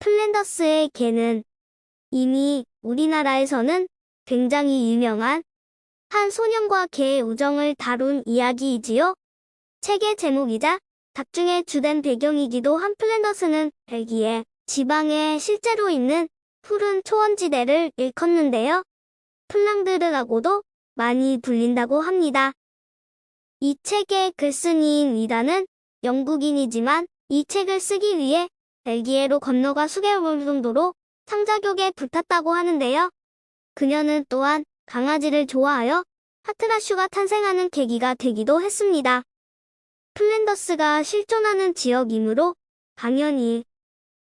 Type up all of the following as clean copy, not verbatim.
플랜더스의 개는 이미 우리나라에서는 굉장히 유명한 한 소년과 개의 우정을 다룬 이야기이지요. 책의 제목이자 작중의 주된 배경이기도 한 플랜더스는 벨기에 지방에 실제로 있는 푸른 초원지대를 일컫는데요. 플랑드르라고도 많이 불린다고 합니다. 이 책의 글쓴이인 위다는 영국인이지만 이 책을 쓰기 위해 벨기에로 건너가 수개월 정도로 상자격에 불탔다고 하는데요. 그녀는 또한 강아지를 좋아하여 파트라슈가 탄생하는 계기가 되기도 했습니다. 플랜더스가 실존하는 지역이므로 당연히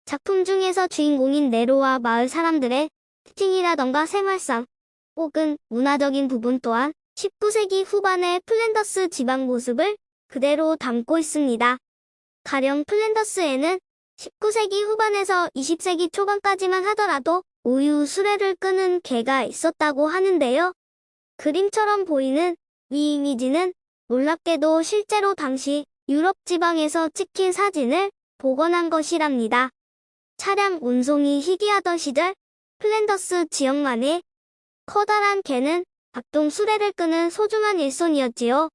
작품 중에서 주인공인 네로와 마을 사람들의 특징이라던가 생활상 혹은 문화적인 부분 또한 19세기 후반의 플랜더스 지방 모습을 그대로 담고 있습니다. 가령 플랜더스에는 19세기 후반에서 20세기 초반까지만 하더라도 우유 수레를 끄는 개가 있었다고 하는데요. 그림처럼 보이는 이 이미지는 놀랍게도 실제로 당시 유럽 지방에서 찍힌 사진을 복원한 것이랍니다. 차량 운송이 희귀하던 시절 플랜더스 지역만의 커다란 개는 박동 수레를 끄는 소중한 일손이었지요.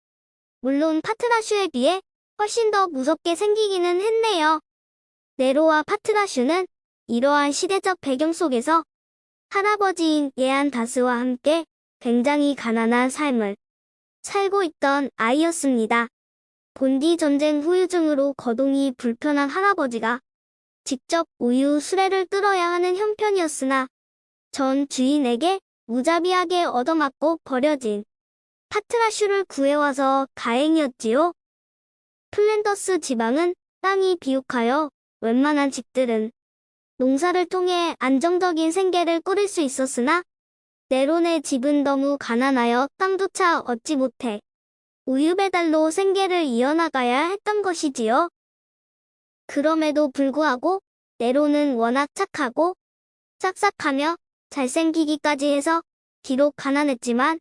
물론 파트라슈에 비해 훨씬 더 무섭게 생기기는 했네요. 네로와 파트라슈는 이러한 시대적 배경 속에서 할아버지인 예안 다스와 함께 굉장히 가난한 삶을 살고 있던 아이였습니다. 본디 전쟁 후유증으로 거동이 불편한 할아버지가 직접 우유 수레를 끌어야 하는 형편이었으나 전 주인에게 무자비하게 얻어맞고 버려진 파트라슈를 구해와서 다행이었지요. 플랜더스 지방은 땅이 비옥하여 웬만한 집들은 농사를 통해 안정적인 생계를 꾸릴 수 있었으나 네론의 집은 너무 가난하여 땅조차 얻지 못해 우유 배달로 생계를 이어나가야 했던 것이지요. 그럼에도 불구하고 네론은 워낙 착하고 싹싹하며 잘생기기까지 해서 비록 가난했지만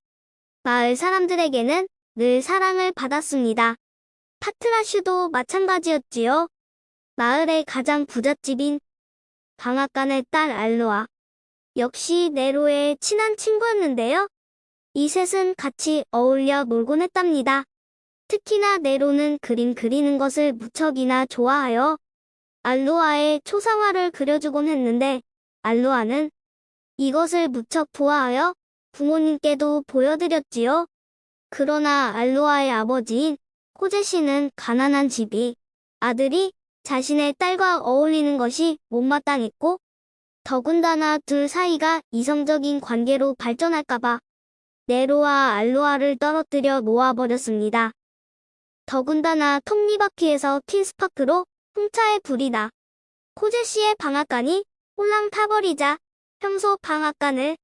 마을 사람들에게는 늘 사랑을 받았습니다. 파트라슈도 마찬가지였지요. 마을의 가장 부잣집인 방앗간의 딸 알로아 역시 네로의 친한 친구였는데요. 이 셋은 같이 어울려 놀곤 했답니다. 특히나 네로는 그림 그리는 것을 무척이나 좋아하여 알로아의 초상화를 그려주곤 했는데 알로아는 이것을 무척 좋아하여 부모님께도 보여드렸지요. 그러나 알로아의 아버지인 호제 씨는 가난한 집이 아들이 자신의 딸과 어울리는 것이 못마땅했고 더군다나 둘 사이가 이성적인 관계로 발전할까봐 네로와 알로아를 떨어뜨려 놓아버렸습니다. 더군다나 톱니바퀴에서 튄 스파크로 풍차에 불이 나 호제 씨의 방앗간이 홀랑 타버리자 평소 방앗간을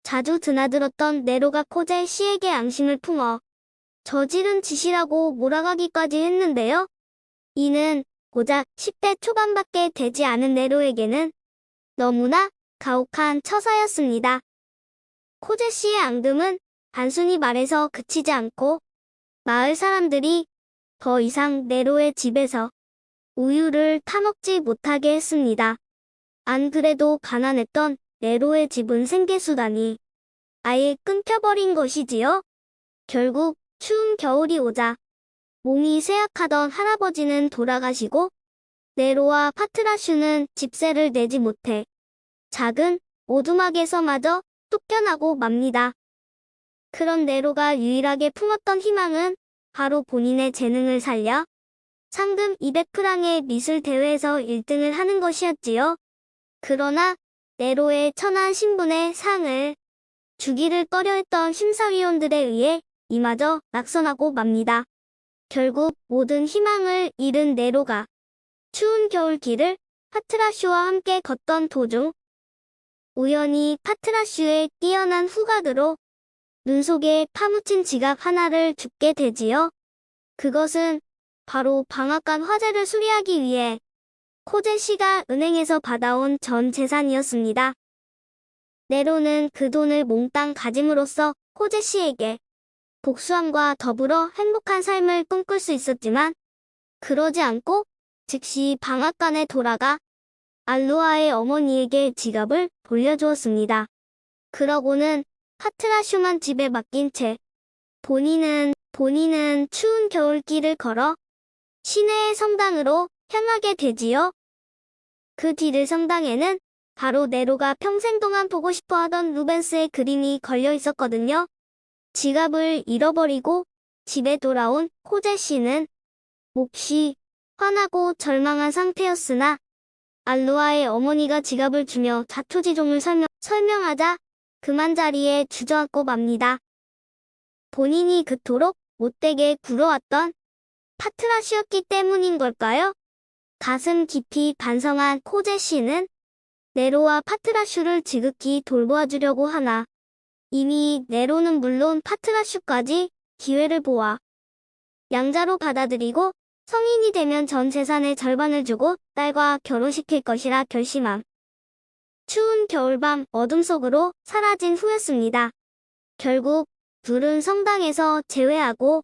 자주 드나들었던 네로가 호제 씨에게 앙심을 품어 저지른 짓이라고 몰아가기까지 했는데요. 이는 고작 10대 초반밖에 되지 않은 네로에게는 너무나 가혹한 처사였습니다. 호제 씨의 앙금은 단순히 말해서 그치지 않고 마을 사람들이 더 이상 네로의 집에서 우유를 타먹지 못하게 했습니다. 안 그래도 가난했던 네로의 집은 생계수단이 아예 끊겨버린 것이지요. 결국 추운 겨울이 오자 몸이 쇠약하던 할아버지는 돌아가시고 네로와 파트라슈는 집세를 내지 못해 작은 오두막에서마저 쫓겨나고 맙니다. 그런 네로가 유일하게 품었던 희망은 바로 본인의 재능을 살려 상금 200프랑의 미술 대회에서 1등을 하는 것이었지요. 그러나 네로의 천한 신분의 상을 주기를 꺼려했던 심사위원들에 의해 이마저 낙선하고 맙니다. 결국 모든 희망을 잃은 네로가 추운 겨울길을 파트라슈와 함께 걷던 도중 우연히 파트라슈의 뛰어난 후각으로 눈 속에 파묻힌 지갑 하나를 줍게 되지요. 그것은 바로 방앗간 화재를 수리하기 위해 호제 씨가 은행에서 받아온 전 재산이었습니다. 네로는 그 돈을 몽땅 가짐으로써 호제 씨에게 복수함과 더불어 행복한 삶을 꿈꿀 수 있었지만 그러지 않고 즉시 방앗간에 돌아가 알로아의 어머니에게 지갑을 돌려주었습니다. 그러고는 파트라슈만 집에 맡긴 채 본인은 추운 겨울길을 걸어 시내의 성당으로 향하게 되지요. 그 뒤를 성당에는 바로 네로가 평생 동안 보고 싶어 하던 루벤스의 그림이 걸려 있었거든요. 지갑을 잃어버리고 집에 돌아온 코제 씨는 몹시 화나고 절망한 상태였으나 알로아의 어머니가 지갑을 주며 자초지종을 설명하자 그만 자리에 주저앉고 맙니다. 본인이 그토록 못되게 굴어왔던 파트라슈였기 때문인 걸까요? 가슴 깊이 반성한 코제 씨는 네로와 파트라슈를 지극히 돌보아주려고 하나 이미 네로는 물론 파트라슈까지 기회를 보아 양자로 받아들이고 성인이 되면 전 재산의 절반을 주고 딸과 결혼시킬 것이라 결심함. 추운 겨울밤 어둠 속으로 사라진 후였습니다. 결국 둘은 성당에서 재회하고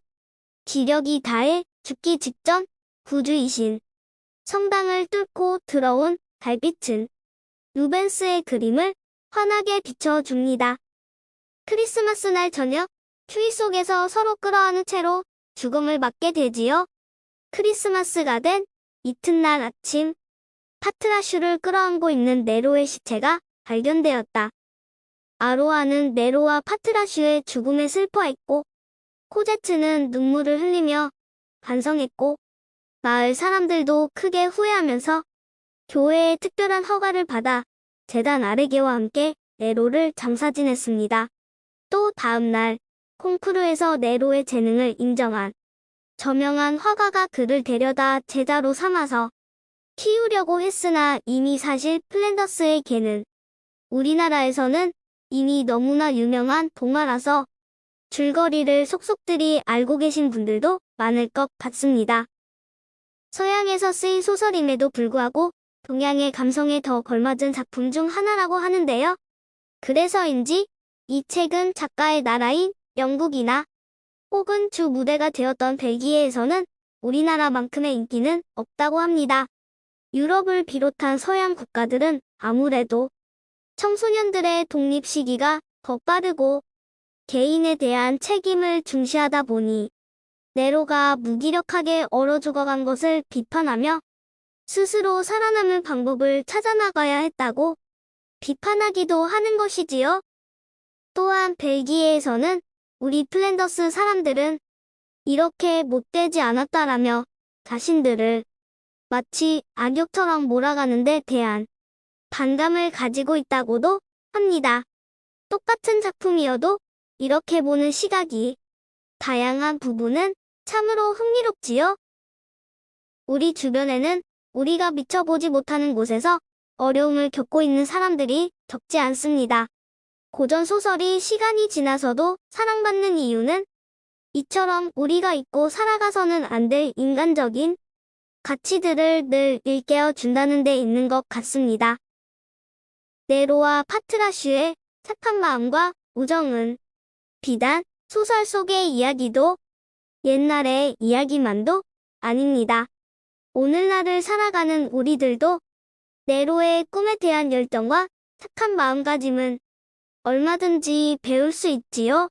기력이 다해 죽기 직전 구주이신 성당을 뚫고 들어온 달빛은 루벤스의 그림을 환하게 비춰줍니다. 크리스마스 날 저녁 추위 속에서 서로 끌어안은 채로 죽음을 맞게 되지요. 크리스마스가 된 이튿날 아침 파트라슈를 끌어안고 있는 네로의 시체가 발견되었다. 아로아는 네로와 파트라슈의 죽음에 슬퍼했고 코제트는 눈물을 흘리며 반성했고 마을 사람들도 크게 후회하면서 교회의 특별한 허가를 받아 제단 아르게와 함께 네로를 장사 지냈습니다. 또 다음 날 콩쿠르에서 네로의 재능을 인정한 저명한 화가가 그를 데려다 제자로 삼아서 키우려고 했으나 이미 사실 플랜더스의 개는 우리나라에서는 이미 너무나 유명한 동화라서 줄거리를 속속들이 알고 계신 분들도 많을 것 같습니다. 서양에서 쓰인 소설임에도 불구하고 동양의 감성에 더 걸맞은 작품 중 하나라고 하는데요. 그래서인지 이 책은 작가의 나라인 영국이나 혹은 주 무대가 되었던 벨기에에서는 우리나라만큼의 인기는 없다고 합니다. 유럽을 비롯한 서양 국가들은 아무래도 청소년들의 독립 시기가 더 빠르고 개인에 대한 책임을 중시하다 보니 네로가 무기력하게 얼어 죽어간 것을 비판하며 스스로 살아남을 방법을 찾아나가야 했다고 비판하기도 하는 것이지요. 또한 벨기에에서는 우리 플랜더스 사람들은 이렇게 못되지 않았다라며 자신들을 마치 악역처럼 몰아가는 데 대한 반감을 가지고 있다고도 합니다. 똑같은 작품이어도 이렇게 보는 시각이 다양한 부분은 참으로 흥미롭지요. 우리 주변에는 우리가 미처 보지 못하는 곳에서 어려움을 겪고 있는 사람들이 적지 않습니다. 고전 소설이 시간이 지나서도 사랑받는 이유는 이처럼 우리가 잊고 살아가서는 안 될 인간적인 가치들을 늘 일깨워 준다는 데 있는 것 같습니다. 네로와 파트라슈의 착한 마음과 우정은 비단 소설 속의 이야기도 옛날의 이야기만도 아닙니다. 오늘날을 살아가는 우리들도 네로의 꿈에 대한 열정과 착한 마음가짐은 얼마든지 배울 수 있지요.